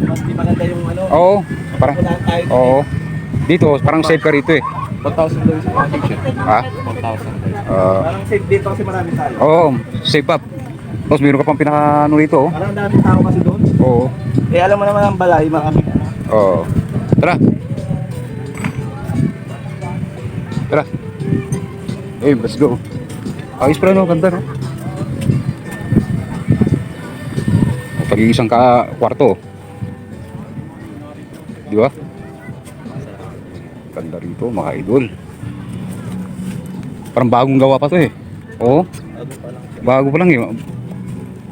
Mas di maganda yung ano. Oo, parang, Wala tayo. oo. Dito, parang safe ka rito eh. 1,000 daw yung package. Ha? 1,000. Ah, Parang safe dito kasi marami tayo. oo, safe up. Tapos meron ka pang pinaka ano rito, oh. Parang daming tao kasi doon. Oo. Eh alam mo naman ang balay, marami. Oo. Tara. Tara. Eh, let's go. Ayos pala no, ganda no. Pag-iisang ka kwarto. Di ba? Ganda rito, mga idol. Parang bagong gawa pa to eh. Oo. Bago pa lang eh.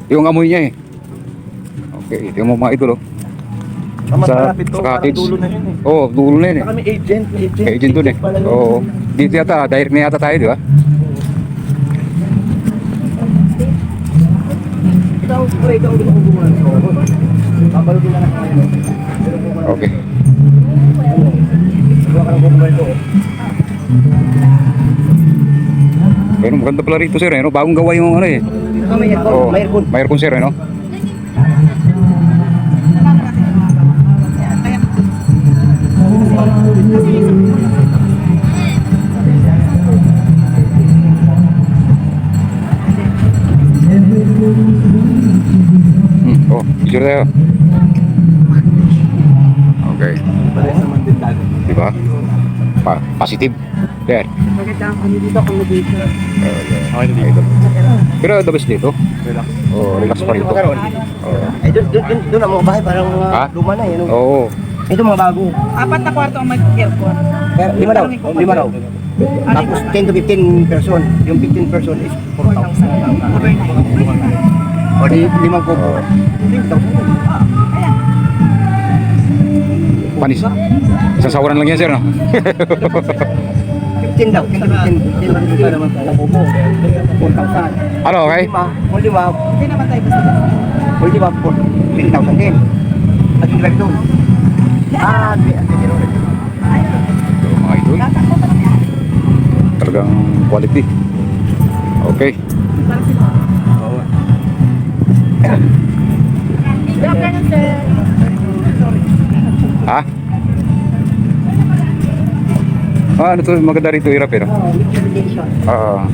Yung amoy niya eh. Okay, ito yung mga idol oh. Mas Sa- malapit to, sa parang cottage. dulo na yun eh. Oo, dulo na yun eh. Saka may agent, Agent dun eh. pala yun. Oo. Dito yata, direct na yata tayo, di ba? Ikaw, ikaw din ako gumawa. Papalutin na lang tayo. Okay. Gawa ka ng gumawa ito. Pero maganda pala rito sir, eh, no? Bagong gawa yung ano eh. May aircon, Oo. may aircon. May aircon sir, eh, no? Oh, picture tayo. Okay. Pares naman din dati. Di ba? Positive. There. Maganda ang kami dito kung nag-dito. Okay na dito. Pero the best dito. Relax. Oh, relax pa rito. Oh. Eh, doon ang mga bahay, parang Ha? luma na yun. Oo. Ito mga bago. 4 na kwarto ang may aircon. Kaya, lima raw. Tapos 10 to 15 person. Yung 15 person is 4,000. O di 5 kubo. 10,000. Panis. Isang sawaran lang yan sir, no? 15 daw. 10 to 15. 10 lang dito naman sa kubo. 4,000. Ano, okay? Kung lima, Hindi naman tayo basta. kung lima, 10,000 din. At yung drive doon. So, mga idol. Talagang quality. Okay. Ha? Ah, ano to? Maganda rito, hirap eh, no? Ah.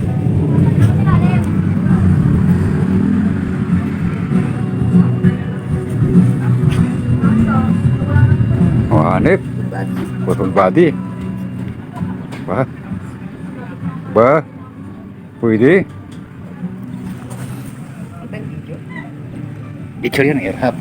Oh, hanip. Full body. Ba? Ba? Pwede. Picture yan, air hub.